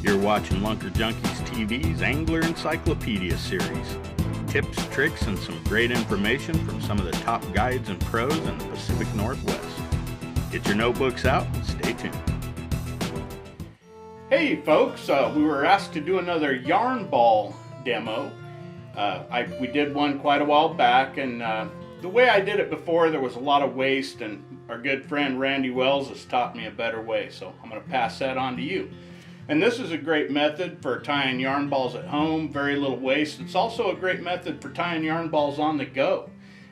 You're watching Lunker Junkies TV's Angler Encyclopedia series. Tips, tricks, and some great information from some of the top guides and pros in the Pacific Northwest. Get your notebooks out and stay tuned. Hey folks, we were asked to do another yarn ball demo. We did one quite a while back, and the way I did it before, there was a lot of waste, and our good friend Randy Wells has taught me a better way, so I'm going to pass that on to you. And this is a great method for tying yarn balls at home, very little waste. It's also a great method for tying yarn balls on the go.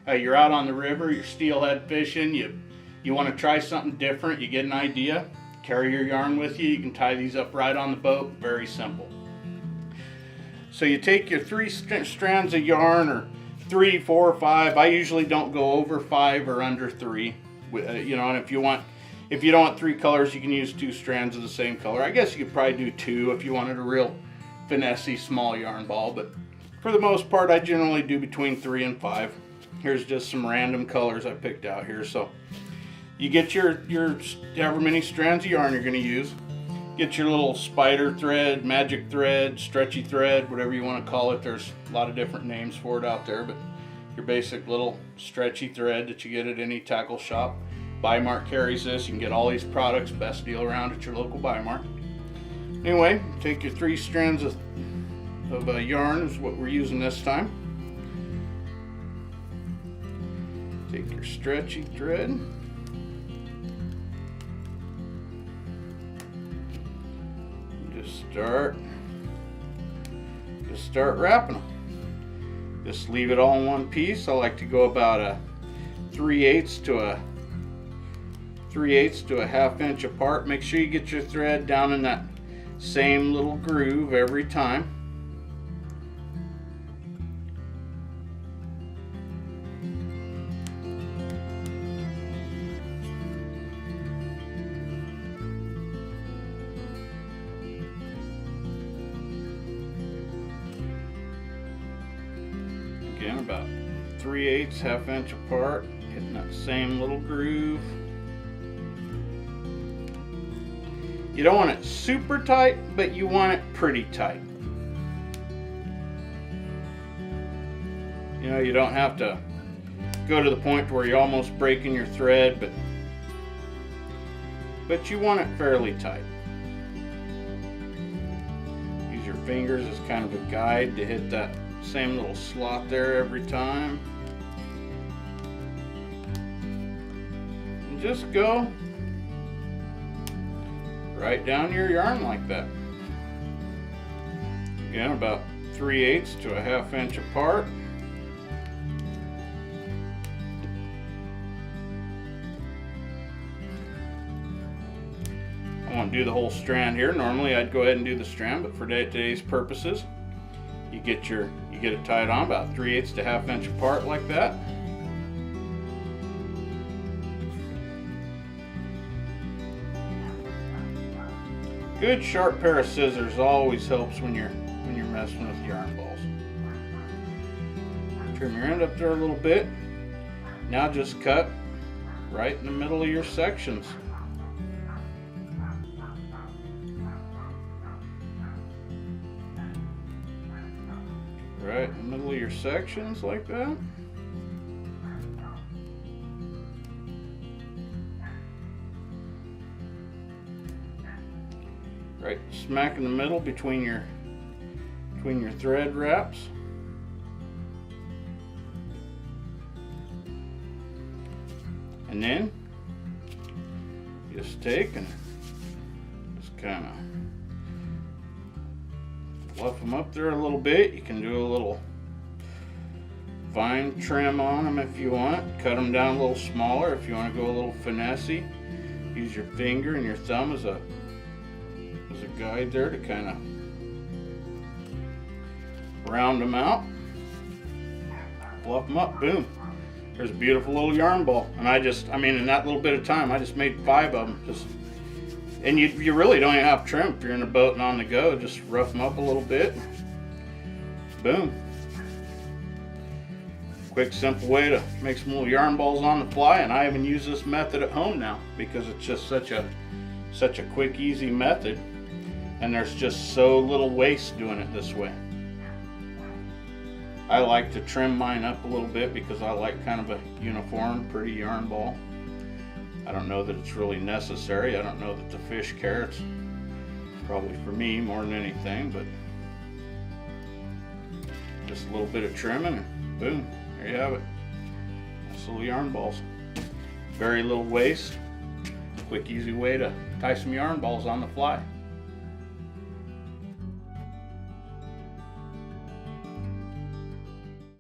You're out on the river, you're steelhead fishing, you want to try something different, you get an idea, carry your yarn with you, you can tie these up right on the boat, very simple. So you take your 3 strands of yarn, or 3, 4, 5. I usually don't go over 5 or under 3. And if you don't want 3 colors, you can use 2 strands of the same color. I guess you could probably do 2 if you wanted a real finessey small yarn ball, but for the most part, I generally do between 3 and 5. Here's just some random colors I picked out here. So you get your however many strands of yarn you're going to use. Get your little spider thread, magic thread, stretchy thread, whatever you want to call it. There's a lot of different names for it out there, but your basic little stretchy thread that you get at any tackle shop. Bi-Mart carries this. You can get all these products, best deal around at your local Bi-Mart. Anyway, take your 3 strands of yarn is what we're using this time. Take your stretchy thread. Just start wrapping them. Just leave it all in one piece. I like to go about a 3/8 to a 1/2 inch apart. Make sure you get your thread down in that same little groove every time. Again, about 3/8, 1/2 inch apart, hitting that same little groove. You don't want it super tight, but you want it pretty tight. You don't have to go to the point where you're almost breaking your thread, but you want it fairly tight. Use your fingers as kind of a guide to hit that same little slot there every time. And just go right down your yarn like that. Again, about 3/8 to a 1/2 inch apart. I won't do the whole strand here. Normally I'd go ahead and do the strand, but for today's purposes, you get it tied on about 3/8 to 1/2 inch apart like that. Good sharp pair of scissors always helps when you're messing with yarn balls. Trim your end up there a little bit. Now just cut right in the middle of your sections. Right in the middle of your sections like that. Right smack in the middle between your thread wraps. And then just take and just kind of fluff them up there a little bit. You can do a little fine trim on them if you want. Cut them down a little smaller if you want to go a little finessey. Use your finger and your thumb as a guide there to kind of round them out. Fluff them up, boom. There's a beautiful little yarn ball. And in that little bit of time, I just made 5 of them. And you really don't even have to trim if you're in a boat and on the go. Just rough them up a little bit. Boom. Quick, simple way to make some little yarn balls on the fly, and I even use this method at home now because it's just such a quick, easy method. And there's just so little waste doing it this way. I like to trim mine up a little bit because I like kind of a uniform, pretty yarn ball. I don't know that it's really necessary. I don't know that the fish care. It's probably for me more than anything, but just a little bit of trimming and boom, there you have it. Nice little yarn balls. Very little waste. Quick, easy way to tie some yarn balls on the fly.